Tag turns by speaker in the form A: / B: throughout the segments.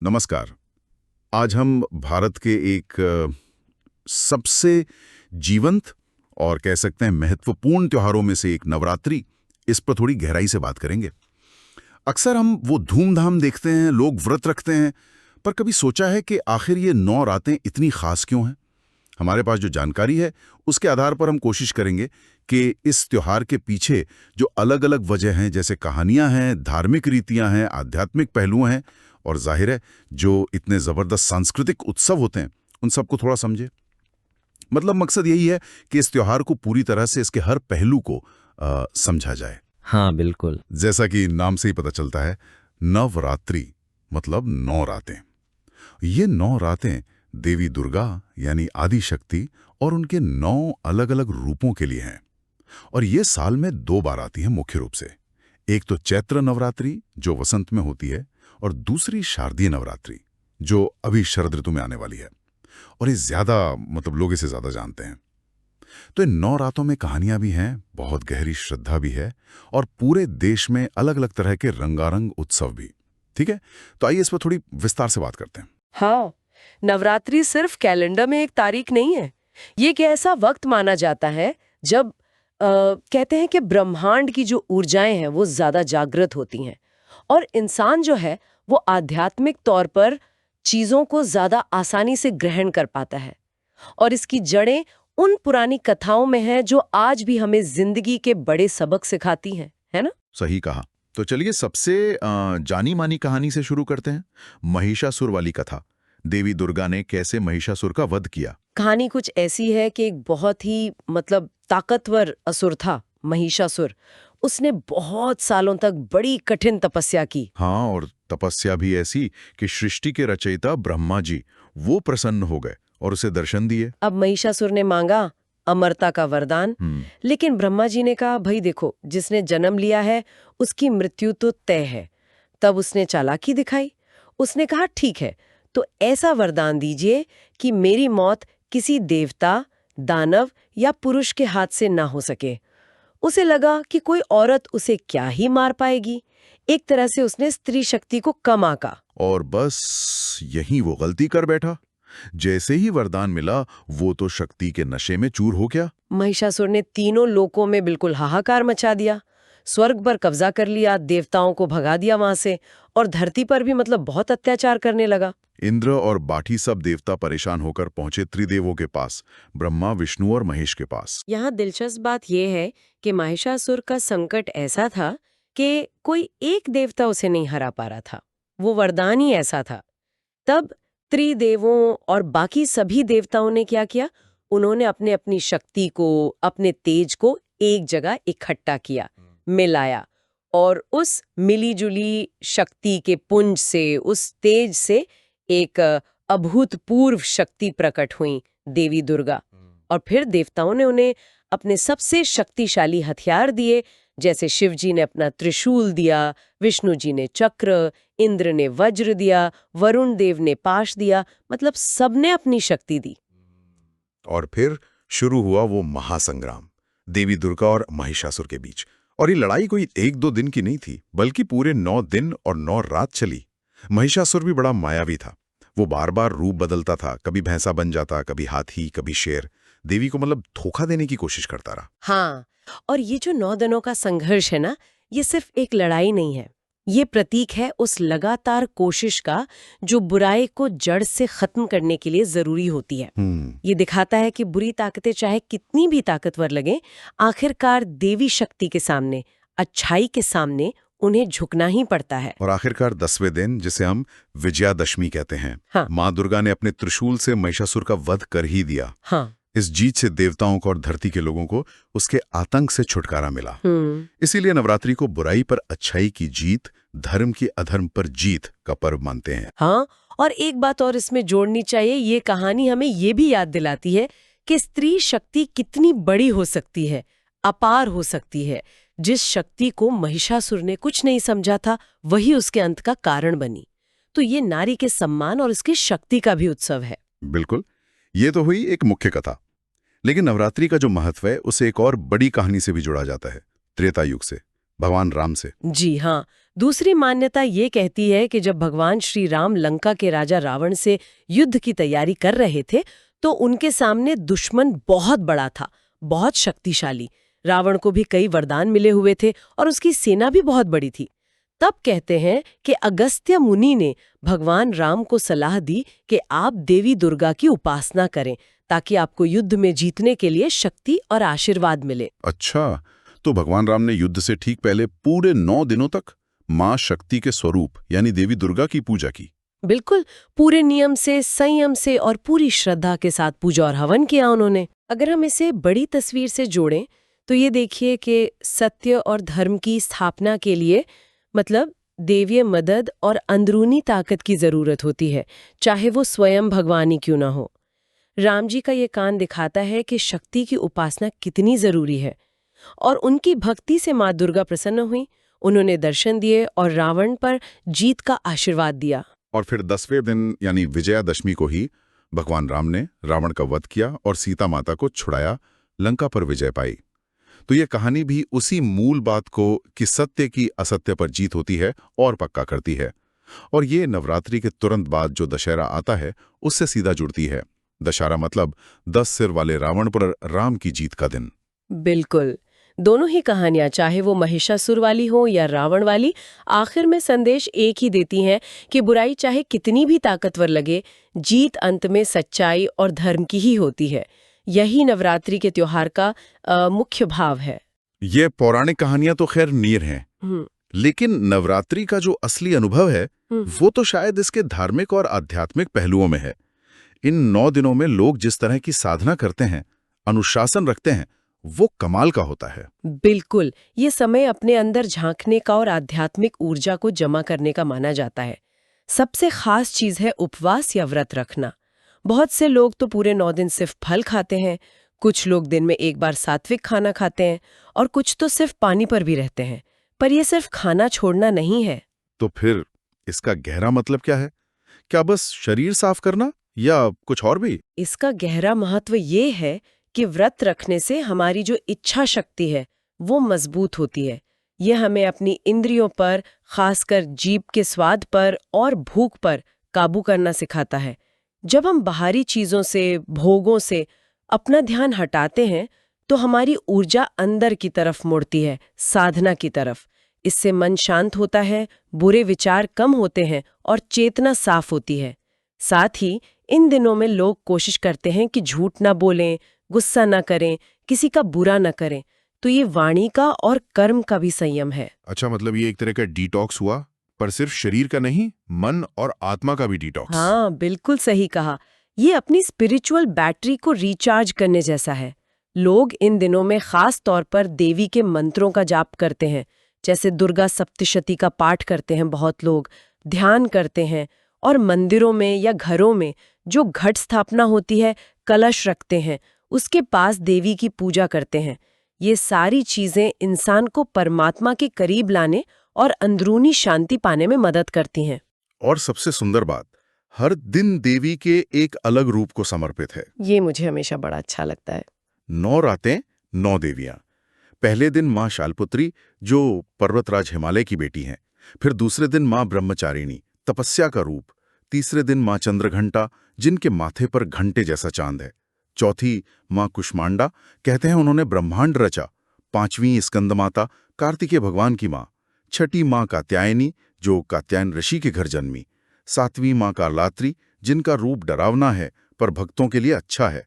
A: नमस्कार। आज हम भारत के एक सबसे जीवंत और कह सकते हैं महत्वपूर्ण त्योहारों में से एक नवरात्रि, इस पर थोड़ी गहराई से बात करेंगे। अक्सर हम वो धूमधाम देखते हैं, लोग व्रत रखते हैं, पर कभी सोचा है कि आखिर ये 9 रातें इतनी खास क्यों हैं? हमारे पास जो जानकारी है उसके आधार पर हम कोशिश करेंगे कि इस त्योहार के पीछे जो अलग अलग वजह हैं, जैसे कहानियां हैं, धार्मिक रीतियां हैं, आध्यात्मिक पहलू हैं और जाहिर है जो इतने जबरदस्त सांस्कृतिक उत्सव होते हैं, उन सबको थोड़ा समझे। मतलब मकसद यही है कि इस त्योहार को पूरी तरह से इसके हर पहलू को समझा जाए।
B: हाँ बिल्कुल।
A: जैसा कि नाम से ही पता चलता है, नवरात्रि मतलब 9 रातें। ये 9 रातें देवी दुर्गा यानी आदि शक्ति और उनके 9 अलग अलग रूपों के लिए हैं। और ये साल में 2 बार आती हैं मुख्य रूप से। एक तो चैत्र नवरात्रि जो वसंत में होती है, और दूसरी शारदीय नवरात्रि जो अभी शरद ऋतु में आने वाली है। और ये ज्यादा लोग इसे ज्यादा जानते हैं। तो इन 9 रातों में कहानियां भी हैं, बहुत गहरी श्रद्धा भी है, और पूरे देश में अलग अलग तरह के रंगारंग उत्सव भी। ठीक है, तो आइए इस पर थोड़ी विस्तार से बात करते हैं।
C: हाँ, नवरात्रि सिर्फ कैलेंडर में एक तारीख नहीं है। ये एक ऐसा वक्त माना जाता है जब कहते हैं कि ब्रह्मांड की जो ऊर्जाएं हैं वो ज्यादा जागृत होती हैं और इंसान जो है वो आध्यात्मिक तौर पर चीजों को ज्यादा आसानी से ग्रहण कर पाता है। और इसकी जड़ें उन पुरानी कथाओं में हैं जो आज भी हमें जिंदगी के बड़े सबक सिखाती हैं, है ना?
A: सही कहा। तो चलिए सबसे जानी मानी कहानी से शुरू करते हैं, महिषासुर वाली कथा। देवी दुर्गा ने कैसे महिषासुर का वध किया।
C: कहानी कुछ ऐसी है कि एक बहुत ही ताकतवर असुर था महिषासुर। उसने बहुत सालों तक बड़ी कठिन तपस्या की।
A: हाँ, और तपस्या भी ऐसी कि सृष्टि के रचयिता ब्रह्मा जी वो प्रसन्न हो गए और उसे दर्शन दिए।
C: अब महिषासुर ने मांगा अमरता का वरदान, लेकिन ब्रह्मा जी ने कहा भाई देखो, जिसने जन्म लिया है उसकी मृत्यु तो तय है। तब उसने चालाकी दिखाई। उसने कहा ठीक है, तो ऐसा वरदान दीजिए कि मेरी मौत किसी देवता, दानव या पुरुष के हाथ से ना हो सके। उसे लगा कि कोई औरत उसे क्या ही मार पाएगी। एक तरह से उसने स्त्री शक्ति को कम आंका।
A: और बस यही वो गलती कर बैठा। जैसे ही वरदान मिला वो तो शक्ति के नशे में चूर हो गया।
C: महिषासुर ने तीनों लोकों में बिल्कुल हाहाकार मचा दिया। स्वर्ग पर कब्जा कर लिया, देवताओं को भगा दिया वहां से, और धरती पर भी बहुत अत्याचार करने लगा।
A: इंद्र और बाकी सब देवता परेशान होकर पहुंचे त्रिदेवों के पास, ब्रह्मा, विष्णु और महेश के पास।
C: यहाँ दिलचस्प बात यह है कि महिषासुर का संकट ऐसा था कि कोई एक देवता उसे नहीं हरा पा रहा था। वो वरदान ही ऐसा था। तब त्रिदेवों और बाकी सभी देवताओं ने क्या किया? उन्होंने अपने अपनी शक्ति को, अपने तेज को एक जगह इकट्ठा किया, मिलाया, और उस मिलीजुली शक्ति के पुंज से, उस तेज से एक अभूतपूर्व शक्ति प्रकट हुई, देवी दुर्गा। और फिर देवताओं ने उन्हें अपने सबसे शक्तिशाली हथियार दिए, जैसे शिव जी ने अपना त्रिशूल दिया, विष्णु जी ने चक्र, इंद्र ने वज्र दिया, वरुण देव ने पाश दिया। सबने अपनी शक्ति दी।
A: और फिर शुरू हुआ वो महासंग्राम देवी दुर्गा और महिषासुर के बीच। और ये लड़ाई कोई 1-2 दिन की नहीं थी, बल्कि पूरे 9 दिन और 9 रात चली। महिषासुर भी बड़ा मायावी था। वो बार बार रूप बदलता था, कभी भैंसा बन जाता, कभी हाथी, कभी शेर। देवी को धोखा देने की कोशिश करता रहा।
C: हाँ, और ये जो 9 दिनों का संघर्ष है ना, ये सिर्फ एक लड़ाई नहीं है। ये प्रतीक है उस लगातार कोशिश का जो बुराई को जड़ से खत्म करने के लिए जरूरी होती है। ये दिखाता है कि बुरी ताकतें चाहे कितनी भी ताकतवर लगे, आखिरकार देवी शक्ति के सामने, अच्छाई के सामने उन्हें झुकना ही पड़ता है।
A: और आखिरकार 10वें दिन, जिसे हम विजयादशमी कहते हैं,
C: हाँ।
A: माँ दुर्गा ने अपने त्रिशूल से महिषासुर का वध कर ही दिया।
C: हाँ।
A: इस जीत से देवताओं को और धरती के लोगों को उसके आतंक से छुटकारा मिला। इसीलिए नवरात्रि को बुराई पर अच्छाई की जीत, धर्म की अधर्म पर जीत का पर्व मानते हैं।
C: हाँ, और एक बात और इसमें जोड़नी चाहिए, ये कहानी हमें ये भी याद दिलाती है कि स्त्री शक्ति कितनी बड़ी हो सकती है, अपार हो सकती है। जिस शक्ति को महिषासुर ने कुछ नहीं समझा था, वही उसके अंत का कारण बनी। तो ये नारी के सम्मान और उसकी शक्ति का भी उत्सव है।
A: बिल्कुल, ये तो हुई एक मुख्य कथा। लेकिन नवरात्रि का जो महत्व है उसे एक और बड़ी कहानी से भी जोड़ा जाता है, त्रेता युग से, भगवान राम से।
C: जी हाँ, दूसरी मान्यता ये कहती है कि जब भगवान श्री राम लंका के राजा रावण से युद्ध की तैयारी कर रहे थे तो उनके सामने दुश्मन बहुत बड़ा था, बहुत शक्तिशाली। रावण को भी कई वरदान मिले हुए थे और उसकी सेना भी बहुत बड़ी थी। तब कहते हैं कि अगस्त्य मुनि ने भगवान राम को सलाह दी कि आप देवी दुर्गा की उपासना करें ताकि आपको युद्ध में जीतने के लिए शक्ति और आशीर्वाद मिले।
A: अच्छा, तो भगवान राम ने युद्ध से ठीक पहले पूरे 9 दिनों तक माँ शक्ति के स्वरूप यानी देवी दुर्गा की पूजा की।
C: बिल्कुल, पूरे नियम से, संयम से और पूरी श्रद्धा के साथ पूजा और हवन किया उन्होंने। अगर हम इसे बड़ी तस्वीर से जोड़ें तो ये देखिए कि सत्य और धर्म की स्थापना के लिए मतलब देवीय मदद और अंदरूनी ताकत की जरूरत होती है, चाहे वो स्वयं भगवान ही क्यों ना हो। राम जी का ये कांड दिखाता है कि शक्ति की उपासना कितनी जरूरी है और उनकी भक्ति से माँ दुर्गा प्रसन्न हुई। उन्होंने दर्शन दिए और रावण पर जीत का आशीर्वाद दिया।
A: और फिर 10वें दिन यानी विजयादशमी को ही भगवान राम ने रावण का वध किया और सीता माता को छुड़ाया, लंका पर विजय पाई। तो ये कहानी भी उसी मूल बात को कि सत्य की असत्य पर जीत होती है और पक्का करती है। और ये नवरात्रि के तुरंत बाद जो दशहरा आता है उससे सीधा जुड़ती है। दशहरा मतलब 10 सिर वाले रावण पर राम की जीत का दिन।
C: बिल्कुल, दोनों ही कहानियां, चाहे वो महिषासुर वाली हो या रावण वाली, आखिर में संदेश एक ही देती हैं कि बुराई चाहे कितनी भी ताकतवर लगे, जीत अंत में सच्चाई और धर्म की ही होती है। यही नवरात्रि के त्योहार का मुख्य भाव है।
A: ये पौराणिक कहानियां तो खैर नीर हैं, लेकिन नवरात्रि का जो असली अनुभव है वो तो शायद इसके धार्मिक और आध्यात्मिक पहलुओं में है। इन 9 दिनों में लोग जिस तरह की साधना करते हैं, अनुशासन रखते हैं, वो कमाल का होता है।
C: बिल्कुल, ये समय अपने अंदर झांकने का और आध्यात्मिक ऊर्जा को जमा करने का माना जाता है। सबसे खास चीज है उपवास या व्रत रखना। बहुत से लोग तो पूरे 9 दिन सिर्फ फल खाते हैं, कुछ लोग दिन में एक बार सात्विक खाना खाते हैं और कुछ तो सिर्फ पानी पर भी रहते हैं। पर यह सिर्फ खाना छोड़ना नहीं है।
A: तो फिर इसका गहरा मतलब क्या है? क्या बस शरीर साफ करना या कुछ और भी?
C: इसका गहरा महत्व ये है कि व्रत रखने से हमारी जो इच्छा शक्ति है वो मजबूत होती है। ये हमें अपनी इंद्रियों पर, खासकर जीभ के स्वाद पर और भूख पर काबू करना सिखाता है। जब हम बाहरी चीजों से, भोगों से अपना ध्यान हटाते हैं तो हमारी ऊर्जा अंदर की तरफ मुड़ती है, साधना की तरफ। इससे मन शांत होता है, बुरे विचार कम होते हैं और चेतना साफ होती है। साथ ही इन दिनों में लोग कोशिश करते हैं कि झूठ ना बोलें, गुस्सा ना करें, किसी का बुरा ना करें। तो ये वाणी का और कर्म का भी संयम है।
A: अच्छा, मतलब ये एक तरह का डिटॉक्स हुआ, पर सिर्फ शरीर का नहीं, मन और आत्मा का भी डिटॉक्स।
C: हाँ, बिल्कुल सही कहा। ये अपनी स्पिरिचुअल बैटरी को रिचार्ज करने जैसा है। लोग इन दिनों में खास तौर पर देवी के मंत्रों का जाप करते हैं, जैसे दुर्गा सप्तशती का पाठ करते हैं बहुत लोग, ध्यान करते हैं और मंदिरों में या घरों में जो घट स्थापना होती है, कलश रखते हैं, उसके पास देवी की पूजा करते हैं। ये सारी चीजें इंसान को परमात्मा के करीब लाने और अंदरूनी शांति पाने में मदद करती हैं।
A: और सबसे सुंदर बात, हर दिन देवी के एक अलग रूप को समर्पित है।
C: ये मुझे हमेशा बड़ा अच्छा लगता है।
A: 9 रातें, 9 देवियां। पहले दिन माँ शालपुत्री जो पर्वतराज हिमालय की बेटी हैं, फिर दूसरे दिन माँ ब्रह्मचारिणी, तपस्या का रूप, तीसरे दिन माँ चंद्रघंटा जिनके माथे पर घंटे जैसा चांद है, चौथी माँ कुष्मांडा, कहते हैं उन्होंने ब्रह्मांड रचा, पांचवीं स्कंदमाता कार्तिकेय भगवान की माँ, छठी माँ कात्यायनी जो कात्यायन ऋषि के घर जन्मी, सातवीं माँ कालात्री जिनका रूप डरावना है पर भक्तों के लिए अच्छा है,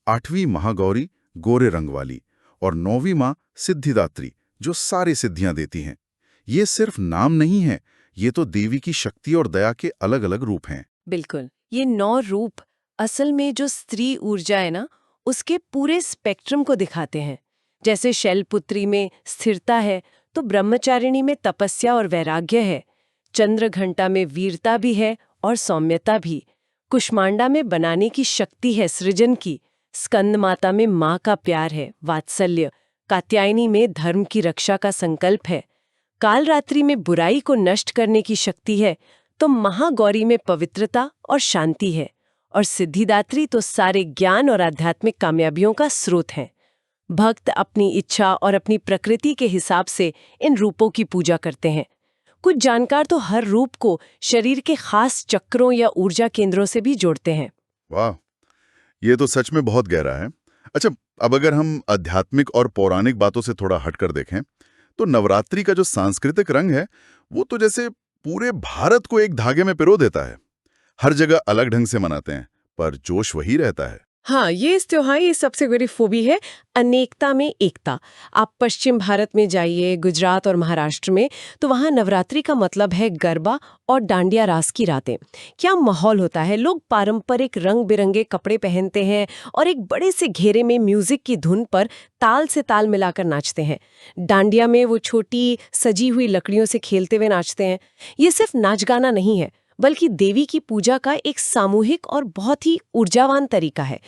A: आठवीं महागौरी गोरे रंग वाली और 9वीं माँ सिद्धिदात्री जो सारी सिद्धियां देती हैं। ये सिर्फ नाम नहीं है, ये तो देवी की शक्ति और दया के अलग अलग रूप हैं।
C: बिल्कुल, ये 9 रूप असल में जो स्त्री ऊर्जा है ना, उसके पूरे स्पेक्ट्रम को दिखाते हैं। जैसे शैलपुत्री में स्थिरता है तो ब्रह्मचारिणी में तपस्या और वैराग्य है, चंद्रघंटा में वीरता भी है और सौम्यता भी, कुष्मांडा में बनाने की शक्ति है, सृजन की, स्कंदमाता में माँ का प्यार है, वात्सल्य, कात्यायनी में धर्म की रक्षा का संकल्प है, कालरात्रि में बुराई को नष्ट करने की शक्ति है, तो महागौरी में पवित्रता और शांति है, और सिद्धिदात्री तो सारे ज्ञान और आध्यात्मिक कामयाबियों का स्रोत है। भक्त अपनी इच्छा और अपनी प्रकृति के हिसाब से इन रूपों की पूजा करते हैं। कुछ जानकार तो हर रूप को शरीर के खास चक्रों या ऊर्जा केंद्रों से भी जोड़ते हैं।
A: वाह, ये तो सच में बहुत गहरा है। अच्छा, अब अगर हम आध्यात्मिक और पौराणिक बातों से थोड़ा हटकर देखें, तो नवरात्रि का जो सांस्कृतिक रंग है, वो तो जैसे पूरे भारत को एक धागे में पिरो देता है। हर जगह अलग ढंग से मनाते हैं, पर जोश वही रहता है।
C: हाँ, ये इस त्योहार की सबसे बड़ी खूबी है, अनेकता में एकता। आप पश्चिम भारत में जाइए, गुजरात और महाराष्ट्र में, तो वहाँ नवरात्रि का मतलब है गरबा और डांडिया रास की रातें। क्या माहौल होता है! लोग पारंपरिक रंग बिरंगे कपड़े पहनते हैं और एक बड़े से घेरे में म्यूजिक की धुन पर ताल से ताल मिलाकर नाचते हैं। डांडिया में वो छोटी सजी हुई लकड़ियों से खेलते हुए नाचते हैं। ये सिर्फ नाच गाना नहीं है, बल्कि देवी की पूजा का एक सामूहिक और बहुत ही ऊर्जावान तरीका है।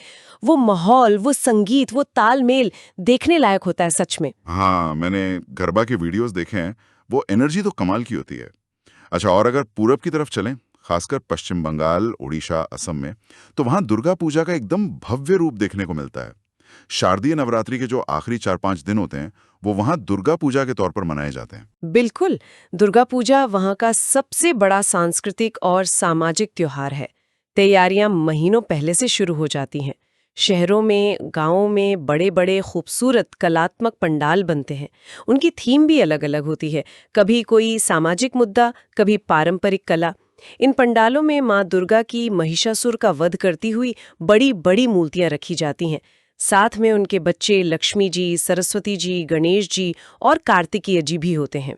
C: वो माहौल, वो संगीत, वो तालमेल देखने लायक होता है सच में।
A: हाँ, मैंने गरबा के वीडियोस देखे हैं, वो एनर्जी तो कमाल की होती है। अच्छा, और अगर पूरब की तरफ चलें, खासकर पश्चिम बंगाल, उड़ीसा, असम में, तो वहाँ दुर्गा पूजा का एकदम भव्य रूप देखने को मिलता है। शारदीय नवरात्रि के जो आखिरी 4-5 दिन होते हैं, वो वहाँ दुर्गा पूजा के तौर पर मनाए जाते हैं।
C: बिल्कुल, दुर्गा पूजा वहाँ का सबसे बड़ा सांस्कृतिक और सामाजिक त्योहार है। तैयारियां महीनों पहले से शुरू हो जाती हैं। शहरों में, गांवों में बड़े-बड़े खूबसूरत कलात्मक पंडाल बनते हैं। उनकी थीम भी अलग-अलग होती है, कभी कोई सामाजिक मुद्दा, कभी पारंपरिक कला। इन पंडालों में माँ दुर्गा की महिषासुर का वध करती हुई बड़ी-बड़ी मूर्तियां रखी जाती हैं। साथ में उनके बच्चे लक्ष्मी जी, सरस्वती जी, गणेश जी और कार्तिकेय जी भी होते हैं।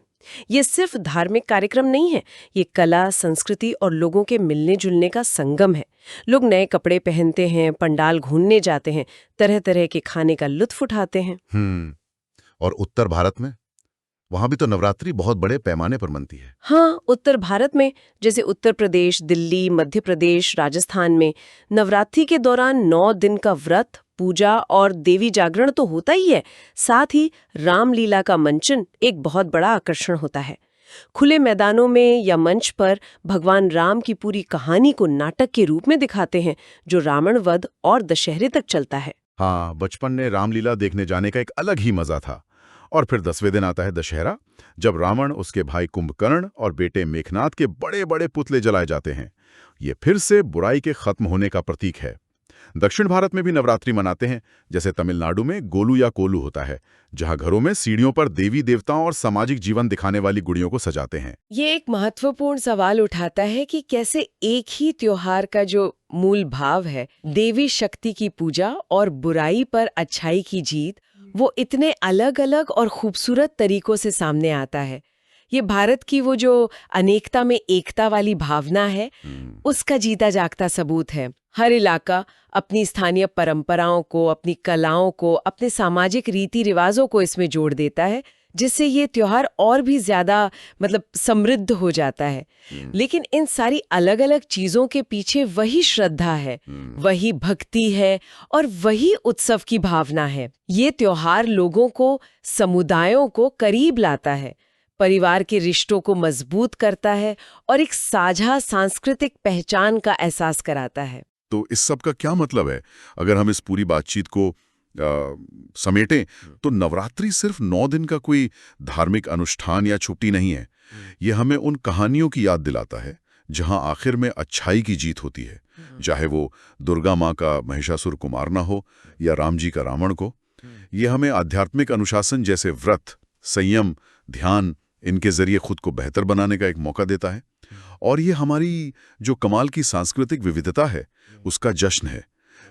C: ये सिर्फ धार्मिक कार्यक्रम नहीं है, ये कला, संस्कृति और लोगों के मिलने-जुलने का संगम है। लोग नए कपड़े पहनते हैं, पंडाल घूमने जाते हैं, तरह-तरह के खाने का लुत्फ उठाते हैं।
A: और उत्तर भारत में, वहाँ भी तो नवरात्रि बहुत बड़े पैमाने पर मनती है।
C: हाँ, उत्तर भारत में, जैसे उत्तर प्रदेश, दिल्ली, मध्य प्रदेश, राजस्थान में नवरात्रि के दौरान 9 दिन का व्रत, पूजा और देवी जागरण तो होता ही है। साथ ही रामलीला का मंचन एक बहुत बड़ा आकर्षण होता है। खुले मैदानों में या मंच पर भगवान राम की पूरी कहानी को नाटक के रूप में दिखाते हैं, जो रावण वध और दशहरे तक चलता है।
A: हाँ, बचपन में रामलीला देखने जाने का एक अलग ही मजा था। और फिर 10वें दिन आता है दशहरा, जब रावण, उसके भाई कुंभकर्ण और बेटे मेघनाद के बड़े-बड़े पुतले जलाए जाते हैं। ये फिर से बुराई के खत्म होने का प्रतीक है। दक्षिण भारत में भी नवरात्रि मनाते हैं, जैसे तमिलनाडु में गोलू या कोलू होता है, जहां घरों में सीढ़ियों पर देवी देवताओं और सामाजिक जीवन दिखाने वाली गुड़ियों को सजाते हैं।
C: ये एक महत्वपूर्ण सवाल उठाता है कि कैसे एक ही त्योहार का जो मूल भाव है, देवी शक्ति की पूजा और बुराई पर अच्छाई की जीत, वो इतने अलग-अलग और खूबसूरत तरीकों से सामने आता है। ये भारत की वो जो अनेकता में एकता वाली भावना है, उसका जीता जागता सबूत है। हर इलाका अपनी स्थानीय परंपराओं को, अपनी कलाओं को, अपने सामाजिक रीति रिवाजों को इसमें जोड़ देता है, जिससे ये त्योहार और भी ज्यादा समृद्ध हो जाता है। लेकिन इन सारी अलग-अलग चीजों के पीछे वही श्रद्धा है, वही भक्ति है और वही उत्सव की भावना है। ये त्योहार लोगों को, समुदायों को करीब लाता है, परिवार के रिश्तों को मजबूत करता है और एक साझा सांस्कृतिक पहचान का एहसास कराता है।
A: तो इस सब का क्या मतलब है? अगर हम इस पूरी बातचीत को समेटें, तो नवरात्रि सिर्फ 9 दिन का कोई धार्मिक अनुष्ठान या छुट्टी नहीं है। ये हमें उन कहानियों की याद दिलाता है जहां आखिर में अच्छाई की जीत होती है, चाहे वो दुर्गा माँ का महिषासुर को मारना हो या राम जी का रावण को। ये हमें आध्यात्मिक अनुशासन जैसे व्रत, संयम, ध्यान, इनके जरिए खुद को बेहतर बनाने का एक मौका देता है। और ये हमारी जो कमाल की सांस्कृतिक विविधता है, उसका जश्न है,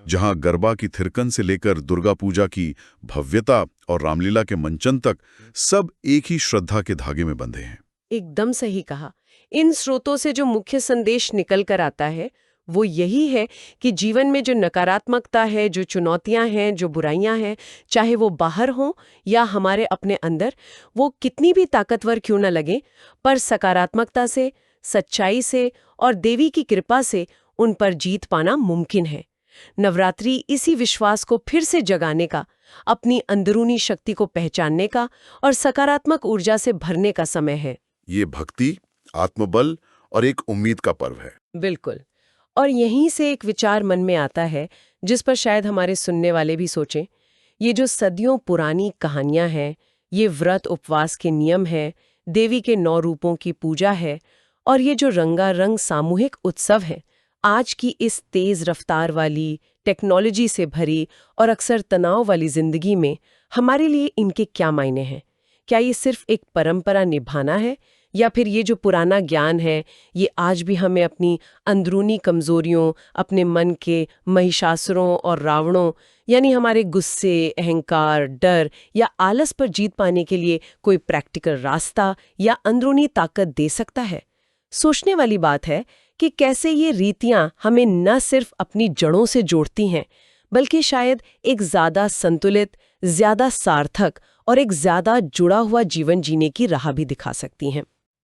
A: जहां गरबा की थिरकन से लेकर दुर्गा पूजा की भव्यता और रामलीला के मंचन तक सब एक ही श्रद्धा के धागे में बंधे हैं।
C: एकदम सही कहा। इन स्रोतों से जो मुख्य संदेश निकल कर आता है, वो यही है कि जीवन में जो नकारात्मकता है, जो चुनौतियां हैं, जो बुराइयां हैं, चाहे वो बाहर हों या हमारे अपने अंदर, वो कितनी भी ताकतवर क्यों न लगे, पर सकारात्मकता से, सच्चाई से और देवी की कृपा से उन पर जीत पाना मुमकिन है। नवरात्रि इसी विश्वास को फिर से जगाने का, अपनी अंदरूनी शक्ति को पहचानने का और सकारात्मक ऊर्जा से भरने का समय है।
A: ये भक्ति, आत्मबल और एक उम्मीद का पर्व है।
C: बिल्कुल। और यहीं से एक विचार मन में आता है, जिस पर शायद हमारे सुनने वाले भी सोचें। ये जो सदियों पुरानी कहानियां हैं, ये व्रत उपवास के नियम हैं, देवी के 9 रूपों की पूजा है और ये जो रंगारंग सामूहिक उत्सव है, आज की इस तेज रफ्तार वाली, टेक्नोलॉजी से भरी और अक्सर तनाव वाली जिंदगी में हमारे लिए इनके क्या मायने हैं? क्या ये सिर्फ एक परंपरा निभाना है, या फिर ये जो पुराना ज्ञान है ये आज भी हमें अपनी अंदरूनी कमजोरियों, अपने मन के महिषासुरों और रावणों, यानी हमारे गुस्से, अहंकार, डर या आलस पर जीत पाने के लिए कोई प्रैक्टिकल रास्ता या अंदरूनी ताकत दे सकता है? सोचने वाली बात है कि कैसे ये रीतियां हमें न सिर्फ अपनी जड़ों से जोड़ती हैं, बल्कि शायद एक ज्यादा संतुलित, ज्यादा सार्थक और एक ज्यादा जुड़ा हुआ जीवन जीने की राह भी दिखा सकती हैं।